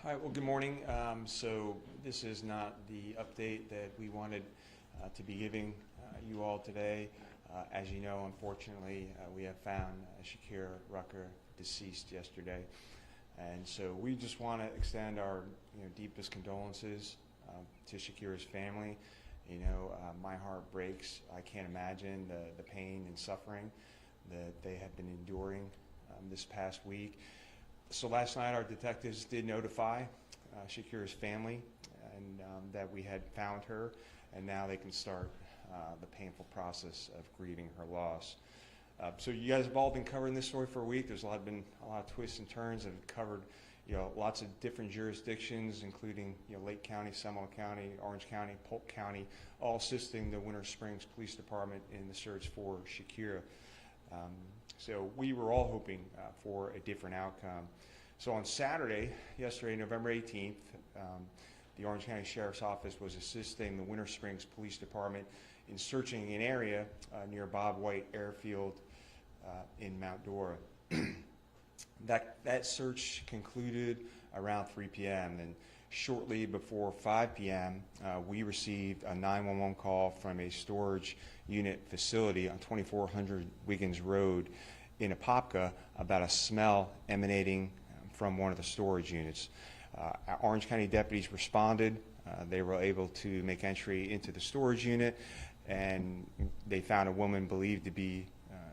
Hi, well, good morning. So this is not the update that we wanted to be giving you all today. As you know, unfortunately, we have found Shakira Rucker deceased yesterday. And so we just want to extend our deepest condolences to Shakira's family. My heart breaks. I can't imagine the pain and suffering that they have been enduring this past week. So last night our detectives did notify Shakira's family and that we had found her, and now they can start the painful process of grieving her loss. So you guys have all been covering this story for a week. There's been a lot of twists and turns that have covered lots of different jurisdictions, including Lake County, Seminole County, Orange County, Polk County, all assisting the Winter Springs Police Department in the search for Shakira. So we were all hoping for a different outcome. So on Saturday, yesterday, November 18th, the Orange County Sheriff's Office was assisting the Winter Springs Police Department in searching an area near Bob White Airfield in Mount Dora. That search concluded around 3 p.m. and shortly before 5 p.m. We received a 911 call from a storage unit facility on 2400 Wiggins Road in Apopka about a smell emanating from one of the storage units. Orange County deputies responded. They were able to make entry into the storage unit, and they found a woman believed to be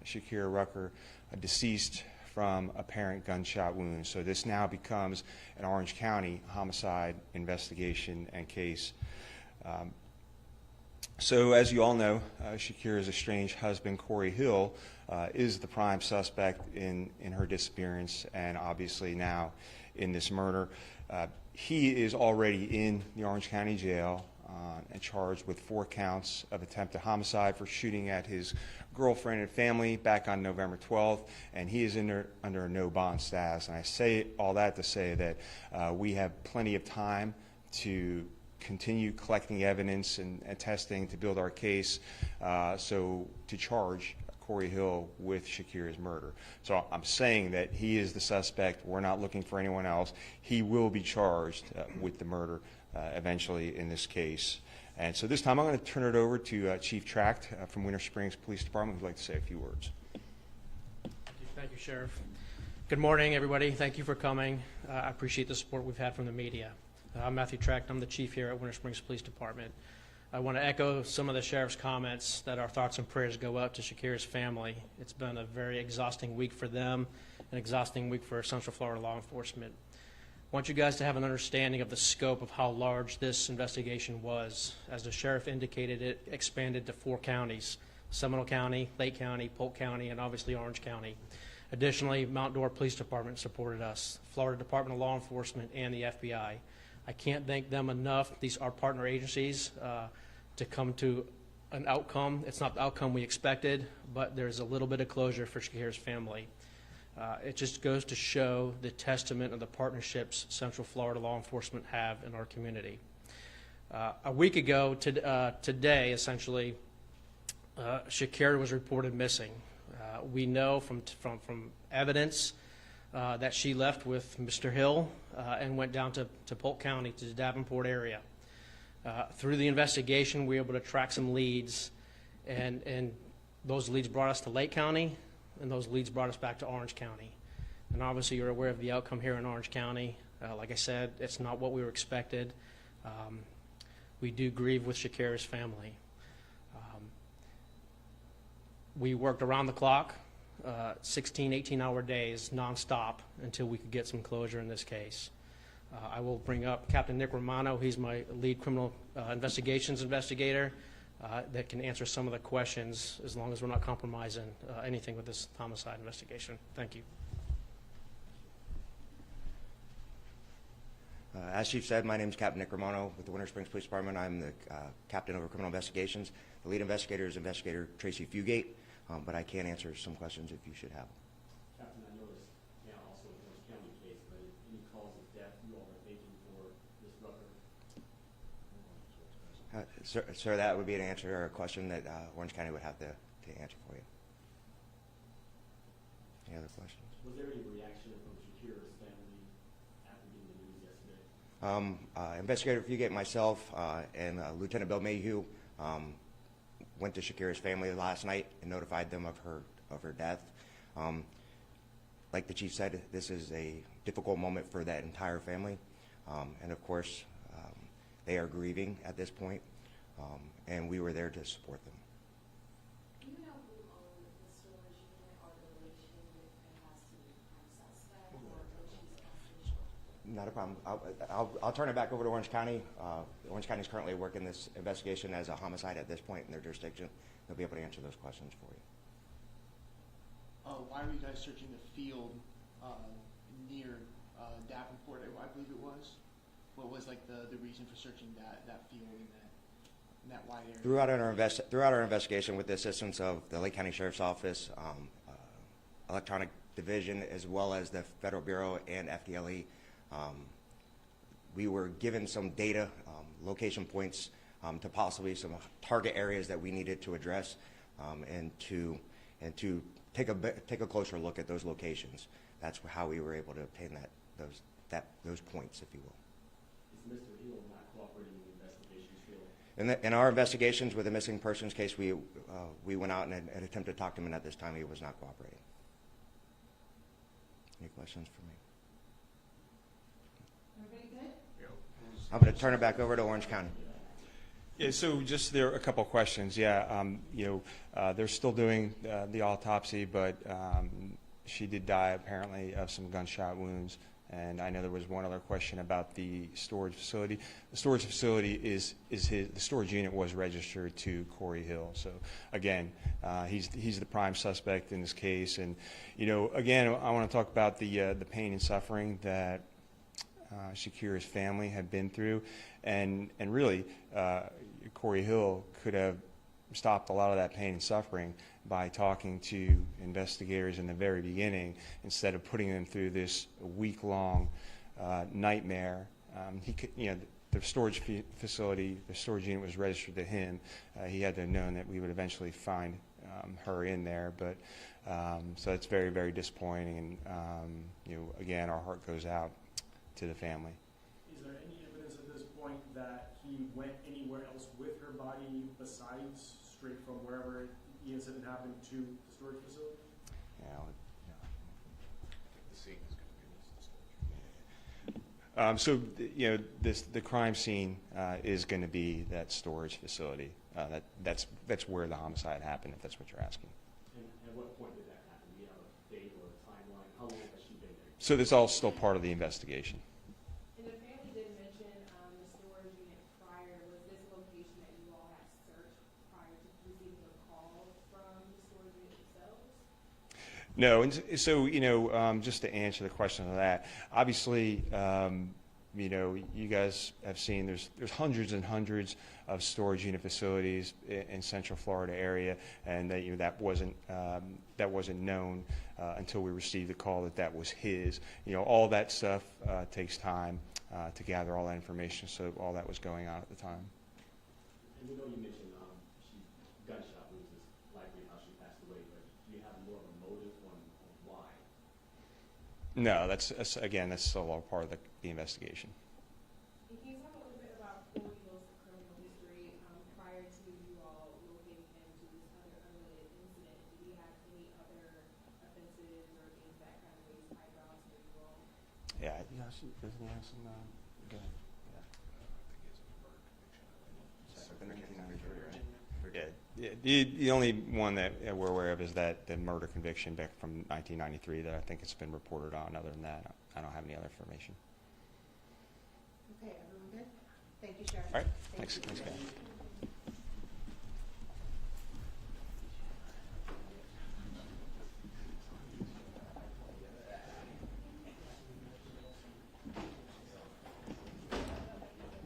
Shakira Rucker, deceased from apparent gunshot wounds. So this now becomes an Orange County homicide investigation and case. So as you all know, Shakira's estranged husband, Corey Hill, is the prime suspect in her disappearance and obviously now in this murder. He is already in the Orange County Jail and charged with 4 counts of attempted homicide for shooting at his girlfriend and family back on November 12th, and he is under a no bond status. And I say all that to say that we have plenty of time to continue collecting evidence and testing to build our case, so to charge Corey Hill with Shakira's murder. So I'm saying that he is the suspect. We're not looking for anyone else. He will be charged with the murder eventually in this case. And so this time I'm going to turn it over to Chief Tracht from Winter Springs Police Department, who'd like to say a few words. Thank you, Sheriff. Good morning, everybody. Thank you for coming. I appreciate the support we've had from the media. I'm Matthew Tracht. I'm the chief here at Winter Springs Police Department. I want to echo some of the sheriff's comments that our thoughts and prayers go out to Shakira's family. It's been a very exhausting week for them, an exhausting week for Central Florida law enforcement. I want you guys to have an understanding of the scope of how large this investigation was. As the sheriff indicated, it expanded to 4 counties: Seminole County, Lake County, Polk County, and obviously Orange County. Additionally, Mount Dora Police Department supported us, Florida Department of Law Enforcement, and the FBI. I can't thank them enough. These are partner agencies to come to an outcome. It's not the outcome we expected, but there's a little bit of closure for Shakira's family. It just goes to show the testament of the partnerships Central Florida law enforcement have in our community. A week ago today, essentially, Shakira was reported missing. We know from evidence that she left with Mr. Hill and went down to Polk County, to the Davenport area. Through the investigation, we were able to track some leads, and those leads brought us to Lake County, and those leads brought us back to Orange County. And obviously you're aware of the outcome here in Orange County. Like I said, it's not what we were expected. We do grieve with Shakira's family. We worked around the clock, 16, 18-hour days, nonstop, until we could get some closure in this case. I will bring up Captain Nick Romano. He's my lead criminal investigations investigator that can answer some of the questions, as long as we're not compromising anything with this homicide investigation. Thank you. As Chief said, my name is Captain Nick Romano with the Winter Springs Police Department. I'm the captain over criminal investigations. The lead investigator is Investigator Tracy Fugate, but I can answer some questions if you should have them. Captain, I noticed, also in the Orange County case, but any cause of death you all are thinking for this Rucker? Sir, that would be an answer or a question that Orange County would have to answer for you. Any other questions? Was there any reaction from Shakira's family after getting the news yesterday? Investigator Fugate, myself, and Lieutenant Bill Mayhew went to Shakira's family last night and notified them of her death. Like the chief said, this is a difficult moment for that entire family, and of course, they are grieving at this point, and we were there to support them. Do you know who owned the storage unit or the relation if it has to be suspect or if she's official? Not a problem. I'll turn it back over to Orange County. Orange County is currently working this investigation as a homicide at this point in their jurisdiction. They'll be able to answer those questions for you. Why were you guys searching the field near Davenport, I believe it was? What was like the reason for searching that field in that wide area? Throughout our investigation, with the assistance of the Lake County Sheriff's Office, Electronic Division, as well as the Federal Bureau and FDLE, we were given some data, location points to possibly some target areas that we needed to address, and to take a closer look at those locations. That's how we were able to obtain those points, if you will. Is Mr. Hill not cooperating in the investigations field? In our investigations with the missing persons case, we went out and attempted to talk to him, and at this time he was not cooperating. Any questions for me? Everybody good? I'm going to turn it back over to Orange County. Yeah, so just there are a couple of questions. Yeah, they're still doing the autopsy, but she did die apparently of some gunshot wounds. And I know there was one other question about the storage facility. The storage facility the storage unit was registered to Corey Hill. So again, he's the prime suspect in this case. And again, I want to talk about the pain and suffering that Shakira's family had been through, and really, Corey Hill could have stopped a lot of that pain and suffering by talking to investigators in the very beginning instead of putting them through this week-long nightmare. He could, the storage facility, the storage unit was registered to him. He had to have known that we would eventually find her in there, but so it's very, very disappointing. And again, our heart goes out to the family. Is there any evidence at this point that he went anywhere else with her body besides straight from wherever the incident happened to the storage facility? So the crime scene is going to be that storage facility. That's where the homicide happened, if that's what you're asking. And at what point did that happen? Do you have a date or a timeline? How long has she been there? So that's all still part of the investigation. And the family did mention the storage unit prior. Was this location that you all had searched prior to receiving a call from the storage unit themselves? No, and so just to answer the question of that, obviously, you guys have seen there's hundreds and hundreds of storage unit facilities in Central Florida area, and that wasn't known until we received the call that was his. All that stuff takes time to gather all that information. So all that was going on at the time. And we know you mentioned gunshot wounds is likely how she passed away, but do you have more of a motive on why? No, that's still all part of the investigation. And can you talk a little bit about Corey Hill's criminal history prior to you all looking into this other unrelated incident? Did he have any other offenses or things that kind of raised eyebrows for you all? Yeah, doesn't he have some? Go ahead. Yeah, the only one that we're aware of is that the murder conviction back from 1993 that I think it's been reported on. Other than that, I don't have any other information. Okay, everyone good? Thank you, Sheriff. All right, Thank thanks, you. guys.